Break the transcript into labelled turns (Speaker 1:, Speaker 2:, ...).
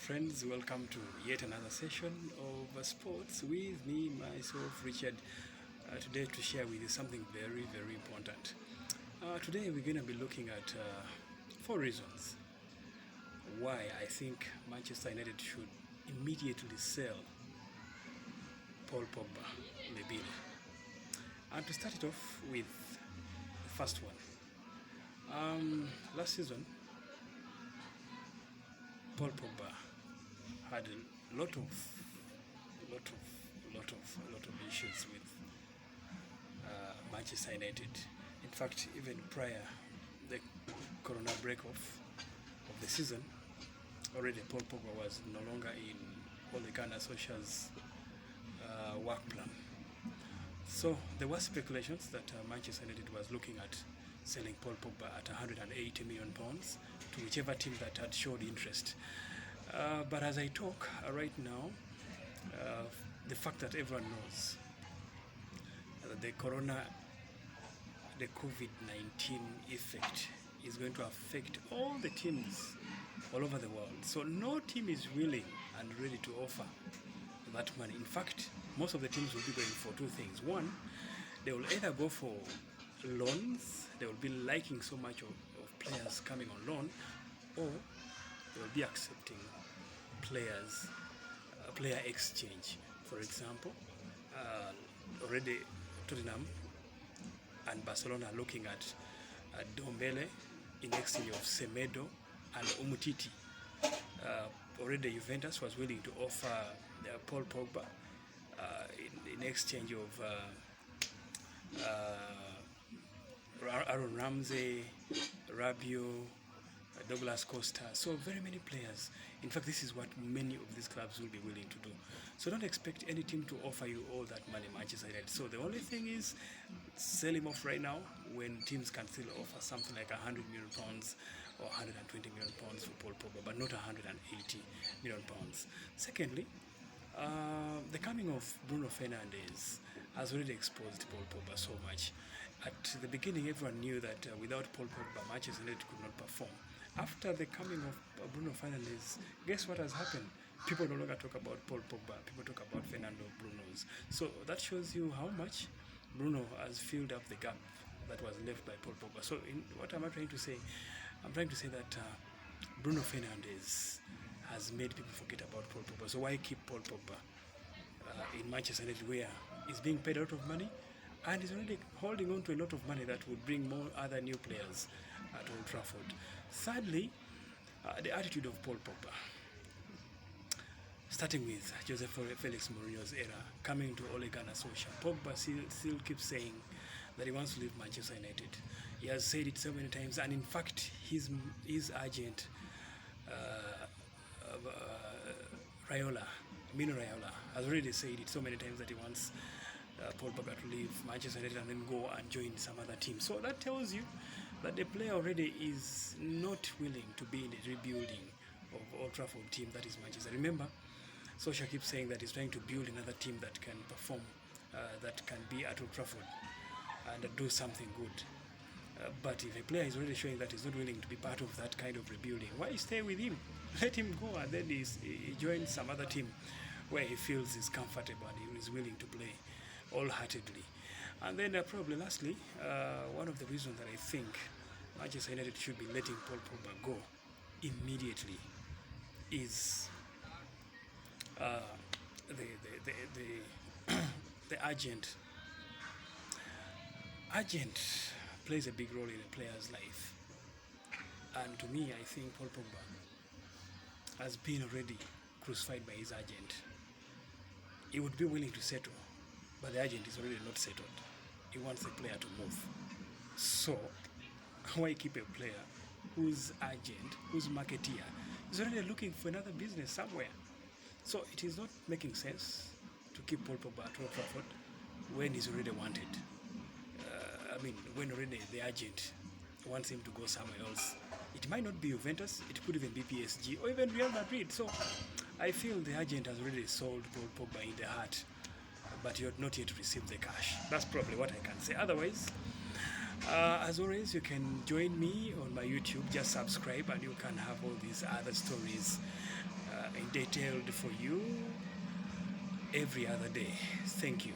Speaker 1: friends, welcome to yet another session of sports with me, myself, Richard, today to share with you something very, very important. Today we're going to be looking at 4 reasons why I think Manchester United should immediately sell Paul Pogba, Mebile. And to start it off with the first one. Last season, Paul Pogba had a lot of issues with Manchester United. In fact, even prior the Corona break-off of the season, already Paul Pogba was no longer in Ole Gunnar Solskjaer's work plan. So there were speculations that Manchester United was looking at selling Paul Pogba at £180 million to whichever team that had showed interest. But as I talk right now, the fact that everyone knows that the COVID-19 effect is going to affect all the teams all over the world. So no team is willing and ready to offer that money. In fact, most of the teams will be going for two things. One, they will either go for loans, they will be liking so much of players coming on loan, or they will be accepting players, player exchange. For example, already Tottenham and Barcelona are looking at Dombele in exchange of Semedo and Umtiti. Already Juventus was willing to offer Paul Pogba in exchange of Aaron Ramsey, Rabiot, Douglas Costa. So very many players. In fact, this is what many of these clubs will be willing to do. So don't expect any team to offer you all that money, Manchester United. So the only thing is sell him off right now when teams can still offer something like £100 million or £120 million for Paul Pogba, but not £180 million. Secondly, the coming of Bruno Fernandes has already exposed Paul Pogba so much. At the beginning, everyone knew that without Paul Pogba, Manchester United could not perform. After the coming of Bruno Fernandes, guess what has happened? People no longer talk about Paul Pogba. People talk about Fernando Bruno's. So that shows you how much Bruno has filled up the gap that was left by Paul Pogba. So what am I trying to say? I'm trying to say that Bruno Fernandes has made people forget about Paul Pogba. So why keep Paul Pogba in Manchester United, where he's being paid a lot of money and he's already holding on to a lot of money that would bring more other new players at Old Trafford? Thirdly, the attitude of Paul Pogba. Starting with Jose Felix Mourinho's era, coming to Ole Gunnar Solskjaer, Pogba still keeps saying that he wants to leave Manchester United. He has said it so many times, and in fact, his agent, Mino Raiola, has already said it so many times that he wants Paul Pogba to leave Manchester United and then go and join some other team. So that tells you that the player already is not willing to be in the rebuilding of Old Trafford team that is Manchester. Remember, Solskjaer keeps saying that he's trying to build another team that can perform, that can be at Old Trafford and do something good. But if a player is already showing that he's not willing to be part of that kind of rebuilding, why stay with him? Let him go and then he joins some other team where he feels he's comfortable and he is willing to play wholeheartedly. And then probably lastly, one of the reasons that I think Manchester United should be letting Paul Pogba go immediately is the agent. Agent plays a big role in a player's life, and to me, I think Paul Pogba has been already crucified by his agent. He would be willing to settle, but the agent is already not settled. He wants the player to move. So why keep a player whose agent, whose marketeer is already looking for another business somewhere? So it is not making sense to keep Paul Pogba at Old Trafford when he's already wanted. When already the agent wants him to go somewhere else. It might not be Juventus, it could even be PSG or even Real Madrid. So I feel the agent has already sold Paul Pogba in the heart, but you have not yet received the cash. That's probably what I can say. Otherwise, as always, you can join me on my YouTube. Just subscribe and you can have all these other stories detailed for you every other day. Thank you.